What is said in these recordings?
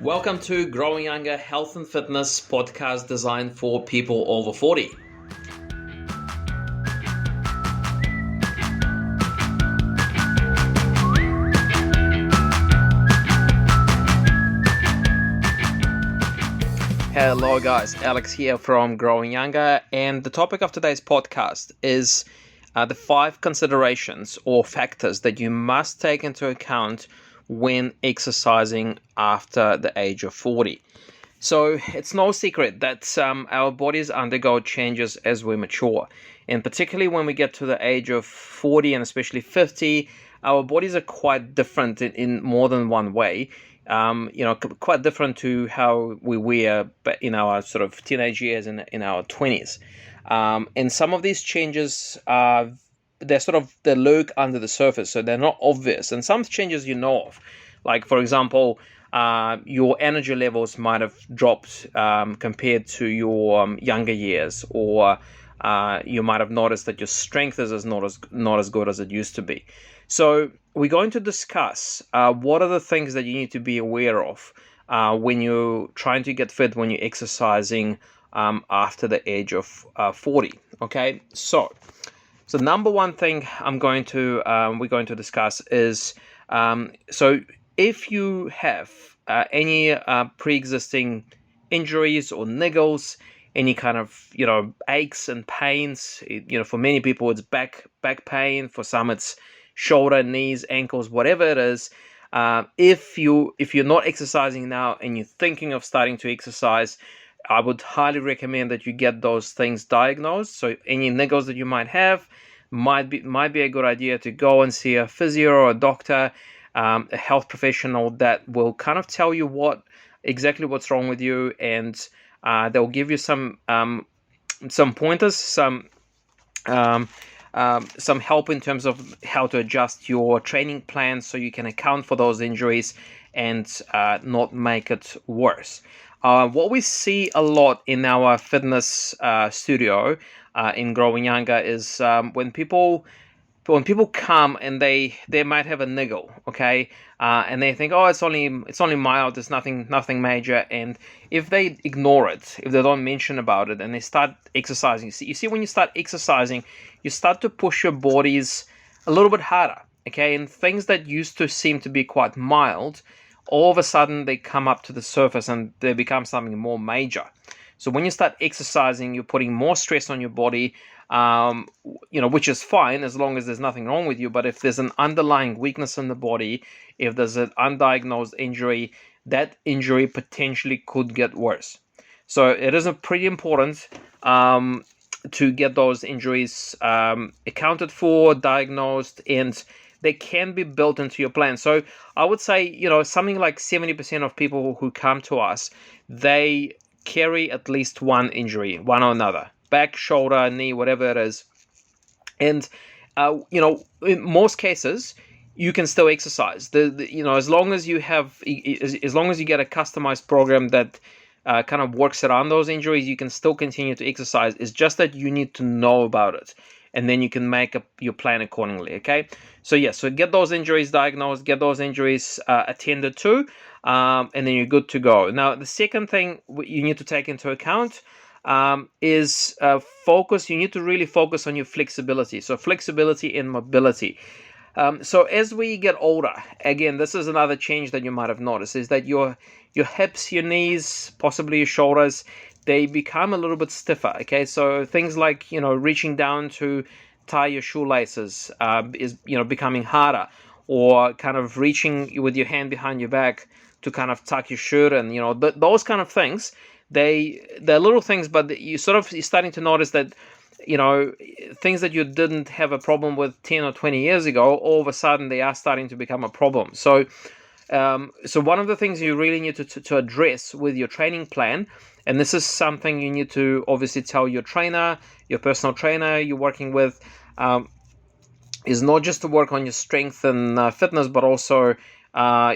Welcome to Growing Younger Health and Fitness podcast designed for people over 40. Hello guys, Alex here from Growing Younger, and the topic of today's podcast is the 5 considerations or factors that you must take into account when exercising after the age of 40. So it's no secret that our bodies undergo changes as we mature, and particularly when we get to the age of 40 and especially 50, our bodies are quite different in more than one way. Quite different to how we were in our sort of teenage years and in our 20s. And some of these changes they lurk under the surface, so they're not obvious. And some changes you know of, like for example, your energy levels might have dropped compared to your younger years, or you might have noticed that your strength is not as good as it used to be. So we're going to discuss what are the things that you need to be aware of when you're trying to get fit, when you're exercising after the age of 40. Okay, so number one thing we're going to discuss is so if you have any pre-existing injuries or niggles, any kind of aches and pains, for many people it's back pain, for some it's shoulder, knees, ankles, whatever it is. If you're not exercising now and you're thinking of starting to exercise, I would highly recommend that you get those things diagnosed. So any niggles that you might have might be a good idea to go and see a physio or a doctor, a health professional that will kind of tell you exactly what's wrong with you, and they'll give you some pointers, some help in terms of how to adjust your training plan so you can account for those injuries and not make it worse. What we see a lot in our fitness studio in Growing Younger is when people come and they might have a niggle, okay, and they think, oh, it's only mild, it's nothing major, and if they ignore it, if they don't mention about it, and they start exercising, you see when you start exercising, you start to push your bodies a little bit harder, okay, and things that used to seem to be quite mild, all of a sudden they come up to the surface and they become something more major. So when you start exercising, you're putting more stress on your body, which is fine as long as there's nothing wrong with you. But if there's an underlying weakness in the body, if there's an undiagnosed injury, that injury potentially could get worse. So it is pretty important to get those injuries accounted for, diagnosed, and they can be built into your plan. So I would say, something like 70% of people who come to us, they carry at least one injury, one or another. Back, shoulder, knee, whatever it is. And, in most cases, you can still exercise. As long as you get a customized program that kind of works around those injuries, you can still continue to exercise. It's just that you need to know about it, and then you can make up your plan accordingly, okay? So get those injuries diagnosed, get those injuries attended to, and then you're good to go. Now, the second thing you need to take into account is focus. You need to really focus on your flexibility. So flexibility and mobility. So as we get older, again, this is another change that you might have noticed, is that your hips, your knees, possibly your shoulders, they become a little bit stiffer, okay? So things like, reaching down to tie your shoelaces is, becoming harder, or kind of reaching with your hand behind your back to kind of tuck your shirt, and, those kind of things, they're little things, but you're starting to notice that, things that you didn't have a problem with 10 or 20 years ago, all of a sudden they are starting to become a problem. So one of the things you really need to address with your training plan, and this is something you need to obviously tell your trainer, your personal trainer you're working with, is not just to work on your strength and fitness, but also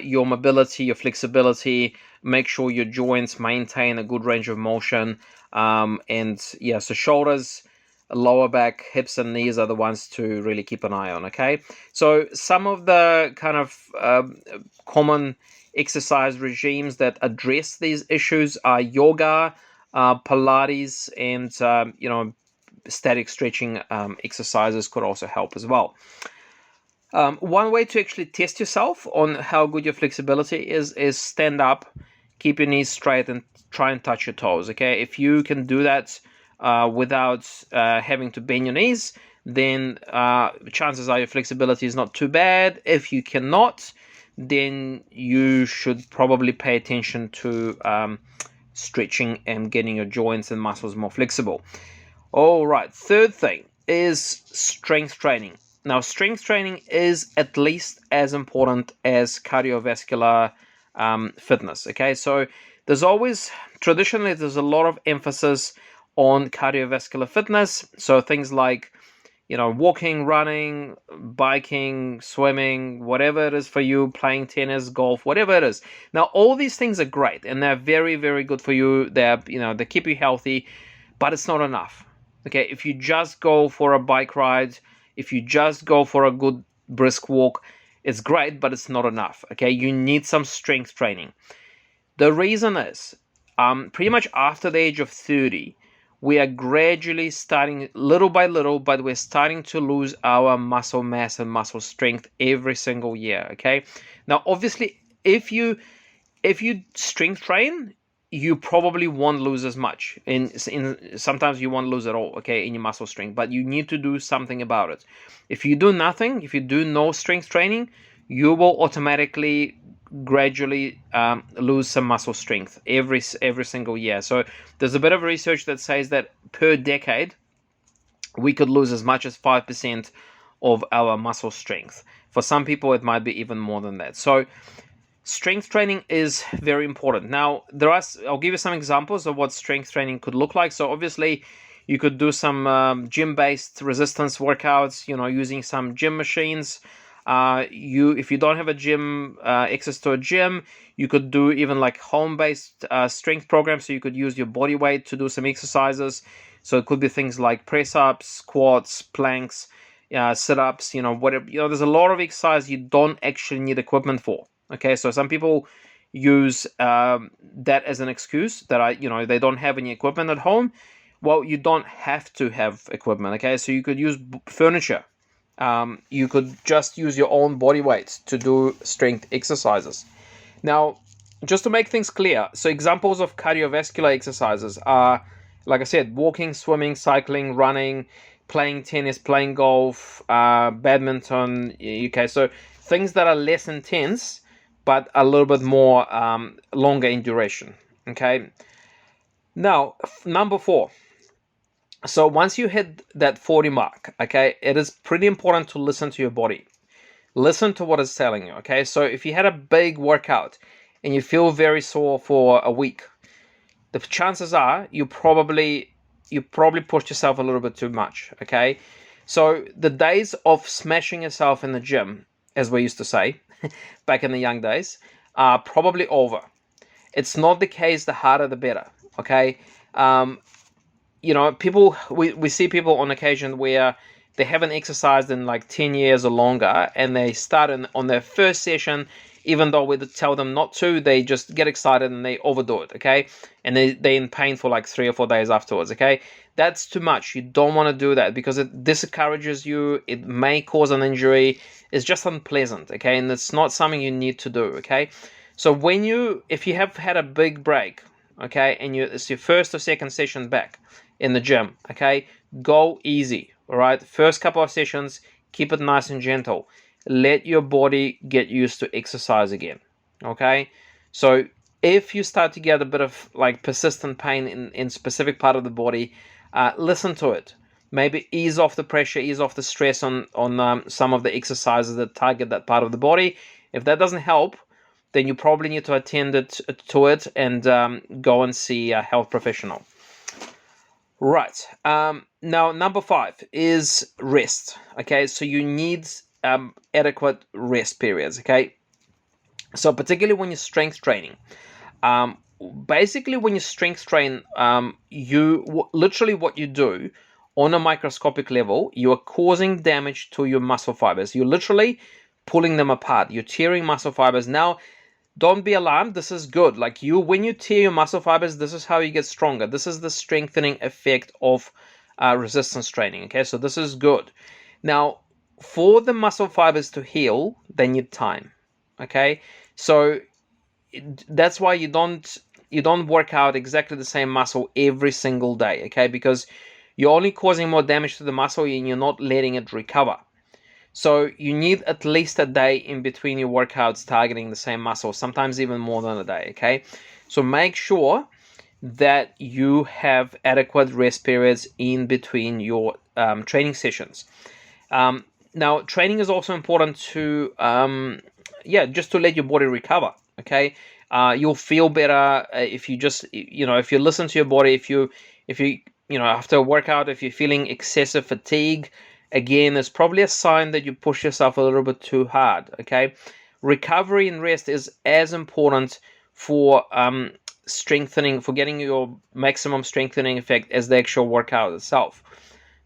your mobility, your flexibility. Make sure your joints maintain a good range of motion. So shoulders, lower back, hips and knees are the ones to really keep an eye on, okay? So some of the kind of common exercise regimes that address these issues are yoga, Pilates, and static stretching exercises could also help as well. One way to actually test yourself on how good your flexibility is stand up, keep your knees straight, and try and touch your toes. Okay, if you can do that without having to bend your knees, then chances are your flexibility is not too bad. If you cannot, then you should probably pay attention to stretching and getting your joints and muscles more flexible. All right, third thing is strength training. Now, strength training is at least as important as cardiovascular fitness. Okay, so traditionally, there's a lot of emphasis on cardiovascular fitness. So things like, walking, running, biking, swimming, whatever it is for you, playing tennis, golf, whatever it is. Now, all these things are great and they're very, very good for you. They keep you healthy, but it's not enough. Okay, if you just go for a bike ride, if you just go for a good brisk walk, it's great, but it's not enough. Okay, you need some strength training. The reason is, pretty much after the age of 30, we are gradually starting, little by little, but we're starting to lose our muscle mass and muscle strength every single year. Okay, now obviously, if you strength train, you probably won't lose as much. Sometimes you won't lose at all, okay, in your muscle strength, but you need to do something about it. If you do nothing, if you do no strength training, you will automatically gradually lose some muscle strength every single year. So there's a bit of research that says that per decade, we could lose as much as 5% of our muscle strength. For some people, it might be even more than that. So strength training is very important. Now, I'll give you some examples of what strength training could look like. So obviously, you could do some gym-based resistance workouts, using some gym machines. If you don't have a gym, access to a gym, you could do even like home-based strength programs. So you could use your body weight to do some exercises. So it could be things like press-ups, squats, planks, sit-ups, whatever. There's a lot of exercise you don't actually need equipment for. Okay, so some people use that as an excuse that they don't have any equipment at home. Well, you don't have to have equipment. Okay, so you could use furniture. You could just use your own body weight to do strength exercises. Now, just to make things clear, so examples of cardiovascular exercises are, like I said, walking, swimming, cycling, running, playing tennis, playing golf, badminton. Okay, so things that are less intense, but a little bit more longer in duration. Okay. Now, number 4. So once you hit that 40 mark, okay, it is pretty important to listen to your body. Listen to what it's telling you. Okay. So if you had a big workout and you feel very sore for a week, the chances are you probably pushed yourself a little bit too much. Okay. So the days of smashing yourself in the gym, as we used to say back in the young days, are probably over. It's not the case, the harder the better. Okay. People, we see people on occasion where they haven't exercised in like 10 years or longer, and they start on their first session, even though we tell them not to, they just get excited and they overdo it. Okay. And they're in pain for like 3 or 4 days afterwards. Okay. That's too much. You don't want to do that because it discourages you. It may cause an injury. It's just unpleasant. Okay. And it's not something you need to do. Okay. So if you have had a big break, okay, and it's your first or second session back in the gym, okay, go easy. All right. First couple of sessions, keep it nice and gentle. Let your body get used to exercise again. Okay. So if you start to get a bit of like persistent pain in specific part of the body, listen to it. Maybe ease off the pressure, ease off the stress on some of the exercises that target that part of the body. If that doesn't help, then you probably need to attend to it and go and see a health professional. Right. Now, number 5 is rest. Okay, so you need adequate rest periods. Okay, so particularly when you're strength training. Basically, when you strength train, literally what you do on a microscopic level, you are causing damage to your muscle fibers. You're literally pulling them apart. You're tearing muscle fibers. Now, don't be alarmed. This is good. Like when you tear your muscle fibers, this is how you get stronger. This is the strengthening effect of resistance training. Okay, so this is good. Now, for the muscle fibers to heal, they need time. Okay, so that's why you don't work out exactly the same muscle every single day. Okay, because you're only causing more damage to the muscle and you're not letting it recover. So you need at least a day in between your workouts targeting the same muscle, sometimes even more than a day, okay? So make sure that you have adequate rest periods in between your training sessions. Now, training is also important to, just to let your body recover, okay? You'll feel better if you just, if you listen to your body, if you, after a workout, if you're feeling excessive fatigue, again, it's probably a sign that you push yourself a little bit too hard, okay? Recovery and rest is as important for strengthening, for getting your maximum strengthening effect as the actual workout itself.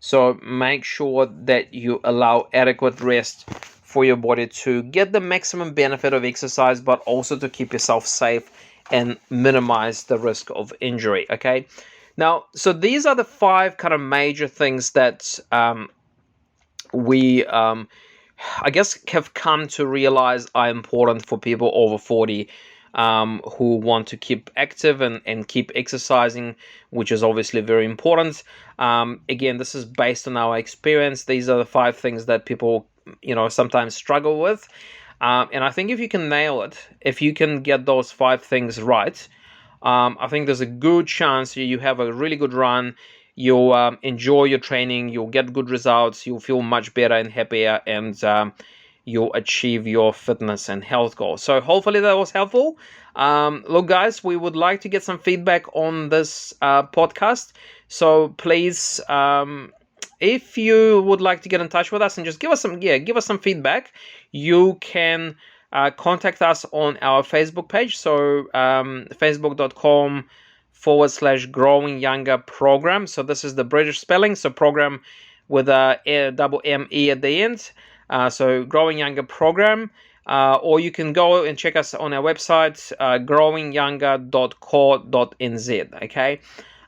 So make sure that you allow adequate rest for your body to get the maximum benefit of exercise, but also to keep yourself safe and minimize the risk of injury, okay? Now, so these are the 5 kind of major things that we I guess have come to realize are important for people over 40 who want to keep active and keep exercising, which is obviously very important. Again, this is based on our experience. These are the 5 things that people sometimes struggle with, and I think if you can nail it, if you can get those 5 things right, I think there's a good chance you have a really good run. You'll enjoy your training, you'll get good results, you'll feel much better and happier, and you'll achieve your fitness and health goals. So hopefully that was helpful. Look, guys, we would like to get some feedback on this podcast. So please, if you would like to get in touch with us and just give us some feedback, you can contact us on our Facebook page. So facebook.com/Growing Younger Program. So this is the British spelling, so program with a double M-E at the end. So Growing Younger Program. Or you can go and check us on our website, growingyounger.co.nz. Okay.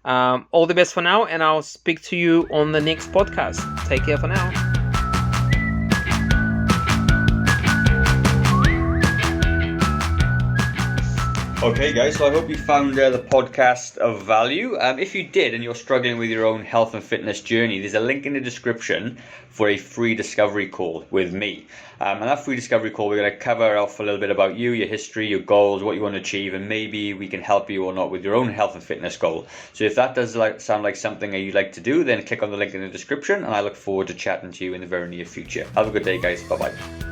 All the best for now, and I'll speak to you on the next podcast. Take care for now. Okay, guys, so I hope you found the podcast of value. If you did and you're struggling with your own health and fitness journey, there's a link in the description for a free discovery call with me. And that free discovery call, we're going to cover off a little bit about you, your history, your goals, what you want to achieve, and maybe we can help you or not with your own health and fitness goal. So if that does sound like something that you'd like to do, then click on the link in the description, and I look forward to chatting to you in the very near future. Have a good day, guys. Bye-bye.